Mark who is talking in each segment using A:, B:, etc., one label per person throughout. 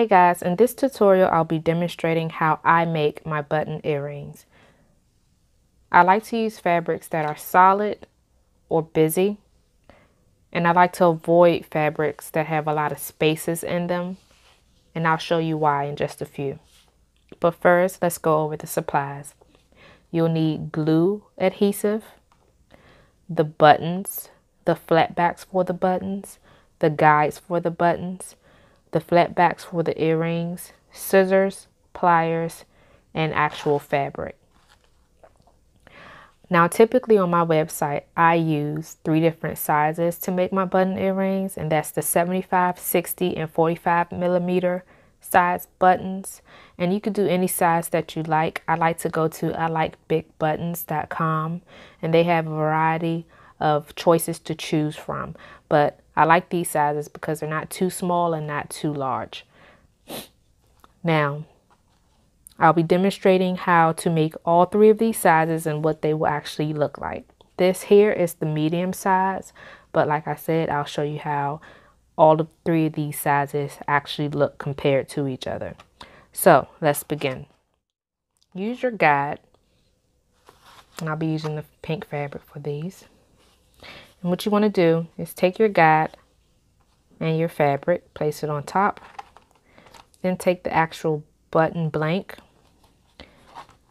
A: Hey guys, in this tutorial I'll be demonstrating how I make my button earrings. I like to use fabrics that are solid or busy, and I like to avoid fabrics that have a lot of spaces in them, and I'll show you why in just a few. But first, let's go over the supplies. You'll need glue adhesive, the buttons, the flat backs for the buttons, the guides for the buttons, the flat backs for the earrings, scissors, pliers, and actual fabric. Now, typically on my website, I use 3 different sizes to make my button earrings, and that's the 75, 60, and 45 millimeter size buttons. And you could do any size that you like. I like to go to ilikebigbuttons.com, and they have a variety of choices to choose from. But I like these sizes because they're not too small and not too large. Now, I'll be demonstrating how to make all 3 of these sizes and what they will actually look like. This here is the medium size, but like I said, I'll show you how all of 3 of these sizes actually look compared to each other. So let's begin. Use your guide, and I'll be using the pink fabric for these. And what you want to do is take your guide and your fabric, place it on top, then take the actual button blank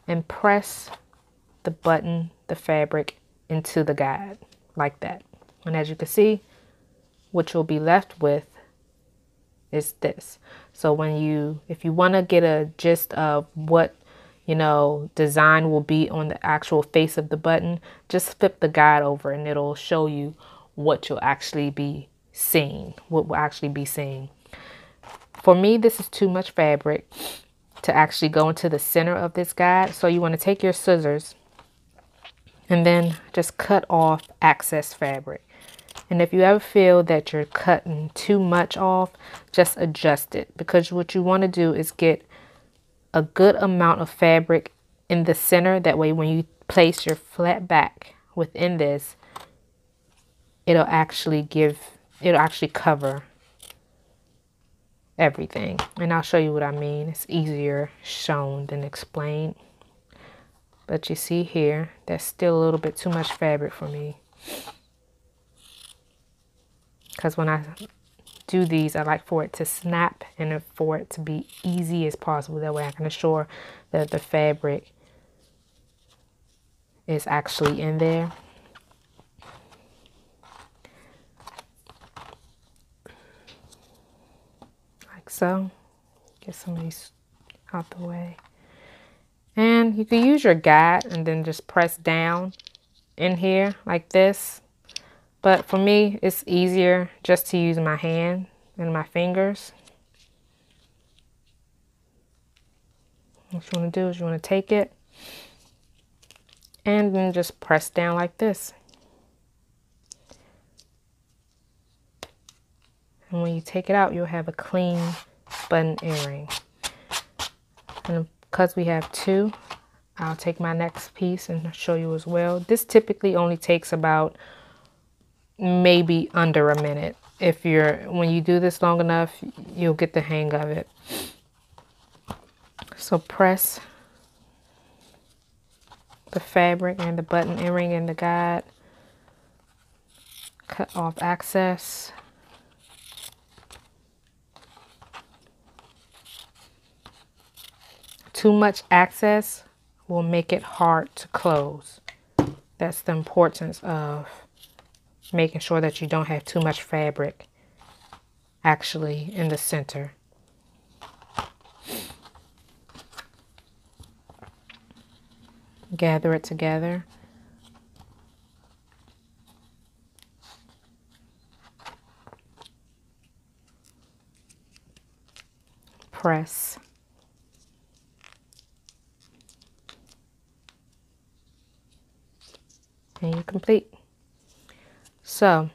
A: and press the fabric into the guide like that. And as you can see, what you'll be left with is this. So if you want to get a gist of what design will be on the actual face of the button, just flip the guide over and it'll show you what you'll actually be seeing, For me, this is too much fabric to actually go into the center of this guide. So you want to take your scissors and then just cut off excess fabric. And if you ever feel that you're cutting too much off, just adjust it, because what you want to do is get a good amount of fabric in the center. That way when you place your flat back within this, it'll actually cover everything. And I'll show you what I mean. It's easier shown than explained. But you see here, that's still a little bit too much fabric for me, because when I do these, I like for it to snap and for it to be easy as possible. That way I can assure that the fabric is actually in there. Like so. Get some of these out the way. And you can use your guide and then just press down in here like this. But for me, it's easier just to use my hand and my fingers. What you want to do is you want to take it and then just press down like this. And when you take it out, you'll have a clean button earring. And because we have 2, I'll take my next piece and show you as well. This typically only takes about maybe under a minute. When you do this long enough, you'll get the hang of it. So press the fabric and the button earring in the guide. Cut off excess. Too much excess will make it hard to close. That's the importance of making sure that you don't have too much fabric actually in the center. Gather it together. Press. And you're complete. So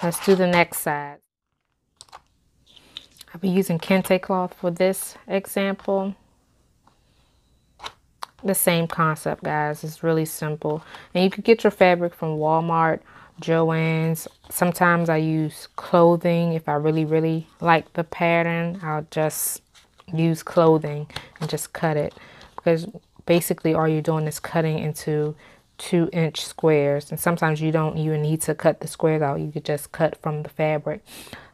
A: let's do the next side. I'll be using kente cloth for this example. The same concept, guys. It's really simple. And you can get your fabric from Walmart Joann's. Sometimes I use clothing. If I really like the pattern, I'll just use clothing and just cut it, because basically all you're doing is cutting into 2-inch squares, and sometimes you don't even need to cut the squares out. You could just cut from the fabric.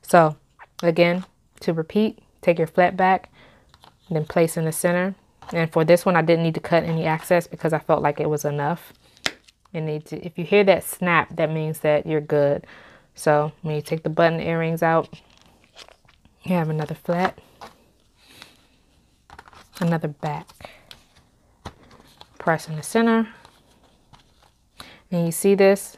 A: So again, to repeat, take your flat back, then place in the center. And for this one, I didn't need to cut any excess because I felt like it was enough. And if you hear that snap, that means that you're good. So when you take the button earrings out, you have another flat, another back. Press in the center. And you see this?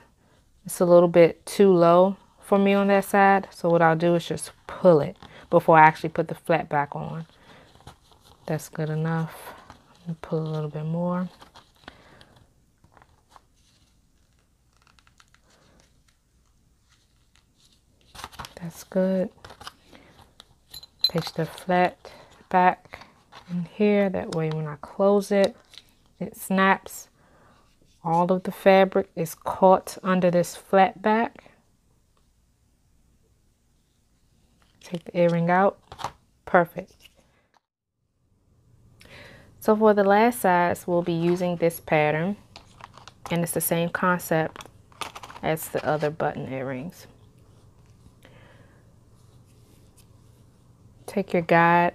A: It's a little bit too low for me on that side. So what I'll do is just pull it before I actually put the flat back on. That's good enough. Pull a little bit more. That's good. Place the flat back in here. That way when I close it, it snaps. All of the fabric is caught under this flat back. Take the earring out. Perfect. So for the last size, we'll be using this pattern, and it's the same concept as the other button earrings. Take your guide,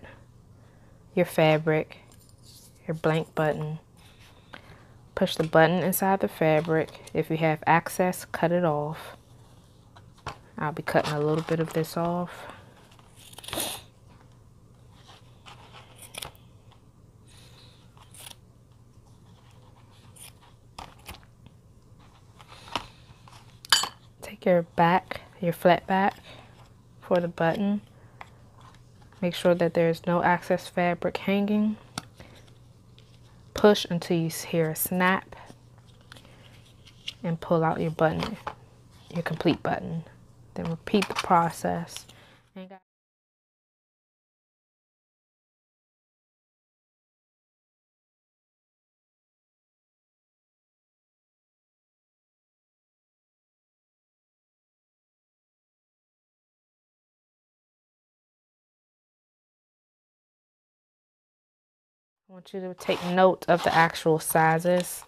A: your fabric, your blank button, push the button inside the fabric. If you have excess, cut it off. I'll be cutting a little bit of this off. Take your back, your flat back for the button. Make sure that there's no excess fabric hanging. Push until you hear a snap and pull out your button, your complete button. Then repeat the process. I want you to take note of the actual sizes.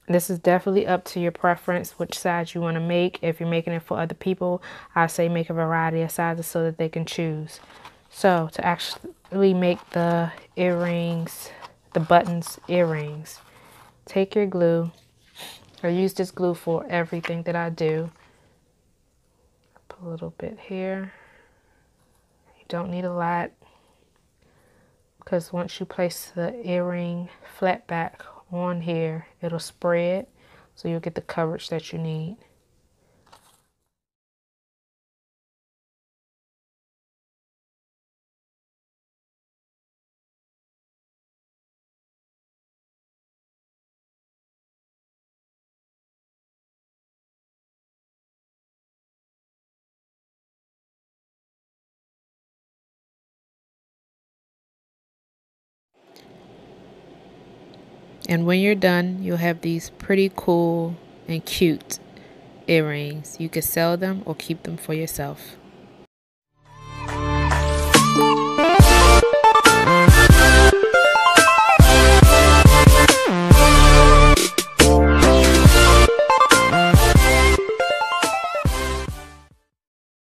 A: This is definitely up to your preference, which size you want to make. If you're making it for other people, I say make a variety of sizes so that they can choose. So to actually make the earrings, the buttons earrings, take your glue. I use this glue for everything that I do. Put a little bit here. You don't need a lot, because once you place the earring flat back on here, it'll spread, so you'll get the coverage that you need. And when you're done, you'll have these pretty cool and cute earrings. You can sell them or keep them for yourself.